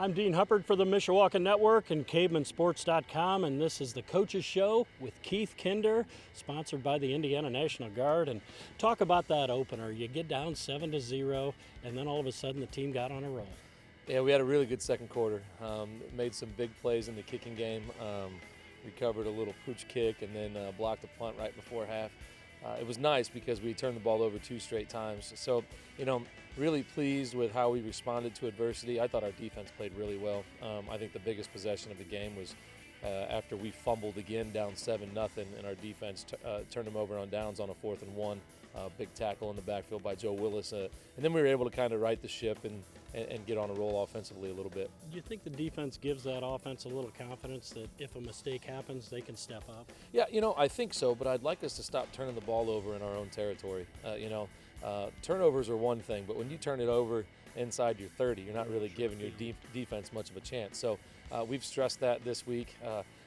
I'm Dean Huppert for the Mishawaka Network and CavemanSports.com, and this is the Coach's Show with Keith Kinder, sponsored by the Indiana National Guard. And talk about that opener. You get down 7-0, and then all of a sudden the team got on a roll. Yeah, we had a really good second quarter. Made some big plays in the kicking game. Recovered a little pooch kick and then blocked a punt right before half. It was nice because we turned the ball over 2 straight times. So, really pleased with how we responded to adversity. I thought our defense played really well. I think the biggest possession of the game was after we fumbled again down 7-0, and our defense turned them over on downs on a 4th and 1. Big tackle in the backfield by Joe Willis. And then we were able to kind of right the ship and get on a roll offensively a little bit. Do you think the defense gives that offense a little confidence that if a mistake happens, they can step up? Yeah, I think so, but I'd like us to stop turning the ball over in our own territory. Turnovers are one thing, but when you turn it over inside your 30, you're not really giving your defense much of a chance. So we've stressed that this week.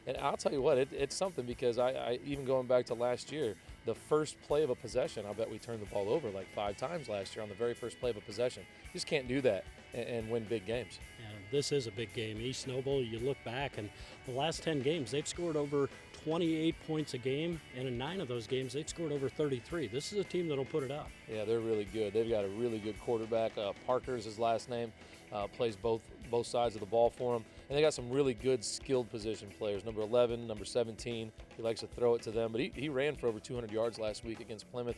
And I'll tell you what, it's something because I even going back to last year, the first play of a possession, I bet we turned the ball over like 5 times last year on the very first play of a possession. You just can't do that and win big games. Yeah, this is a big game. East Noble, you look back, and the last 10 games, they've scored over 28 points a game, and in 9 of those games, they've scored over 33. This is a team that'll put it up. Yeah, they're really good. They've got a really good quarterback. Parker's his last name. Plays both sides of the ball for them. And they got some really good skilled position players. Number 11, number 17, he likes to throw it to them. But he ran for over 200 yards last week against Plymouth.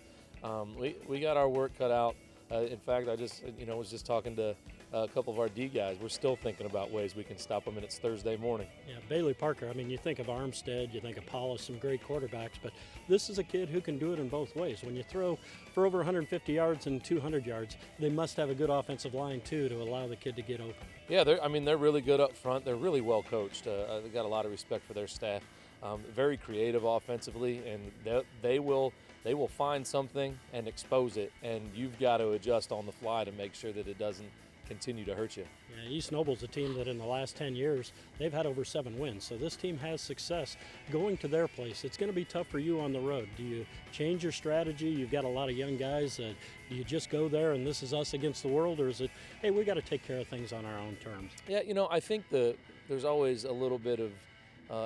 We got our work cut out. In fact, I just was just talking to a couple of our D guys. We're still thinking about ways we can stop them, and it's Thursday morning. Yeah, Bailey Parker, you think of Armstead, you think of Paulus, some great quarterbacks, but this is a kid who can do it in both ways. When you throw for over 150 yards and 200 yards, they must have a good offensive line, too, to allow the kid to get open. Yeah, they're really good up front. They're really well coached. They've got a lot of respect for their staff. Very creative offensively, and they will find something and expose it, and you've got to adjust on the fly to make sure that it doesn't continue to hurt you. Yeah, East Noble's a team that in the last 10 years, they've had over 7 wins. So this team has success going to their place. It's going to be tough for you on the road. Do you change your strategy? You've got a lot of young guys. Do you just go there and this is us against the world? Or is it, hey, we got to take care of things on our own terms? Yeah, I think there's always a little bit of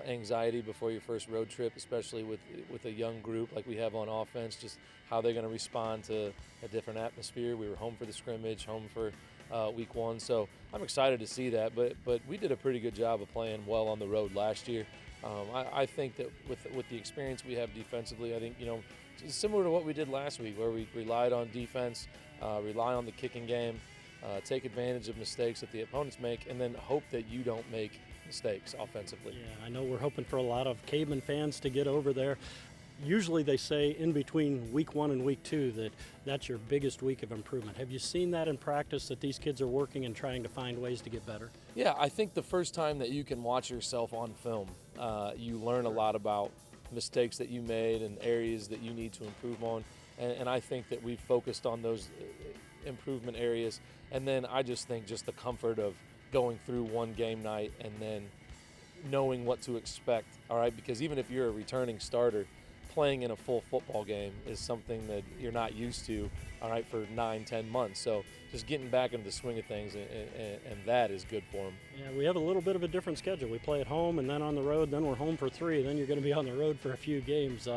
anxiety before your first road trip, especially with a young group like we have on offense, just how they're going to respond to a different atmosphere. We were home for the scrimmage, home for week 1, so I'm excited to see that. But we did a pretty good job of playing well on the road last year. I think that with the experience we have defensively, I think similar to what we did last week, where we relied on defense, rely on the kicking game, take advantage of mistakes that the opponents make, and then hope that you don't make mistakes offensively. Yeah, I know we're hoping for a lot of Caveman fans to get over there. Usually they say in between week 1 and week 2 that's your biggest week of improvement. Have you seen that in practice, that these kids are working and trying to find ways to get better? Yeah, I think the first time that you can watch yourself on film, you learn a lot about mistakes that you made and areas that you need to improve on. And I think that we've focused on those improvement areas. And then I just think just the comfort of going through one game night and then knowing what to expect, all right? Because even if you're a returning starter, playing in a full football game is something that you're not used to, all right, for 9-10 months. So just getting back into the swing of things, and that is good for them. Yeah, we have a little bit of a different schedule. We play at home and then on the road, then we're home for 3, then you're going to be on the road for a few games.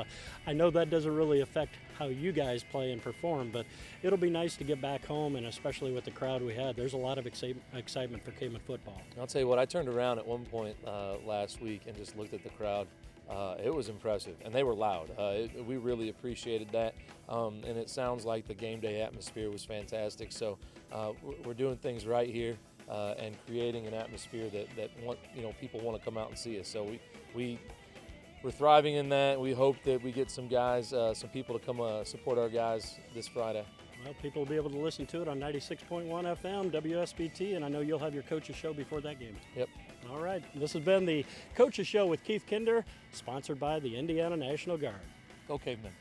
I know that doesn't really affect how you guys play and perform, but it'll be nice to get back home, and especially with the crowd we had, there's a lot of excitement for Caveman football. I'll tell you what, I turned around at one point last week and just looked at the crowd. It was impressive, and they were loud. We really appreciated that, and it sounds like the game day atmosphere was fantastic. So we're doing things right here and creating an atmosphere that people want to come out and see us. So we're thriving in that. We hope that we get some guys, some people to come support our guys this Friday. Well, people will be able to listen to it on 96.1 FM WSBT, and I know you'll have your Coach's Show before that game. Yep. All right. This has been the Coach's Show with Keith Kinder, sponsored by the Indiana National Guard. Go Cavemen.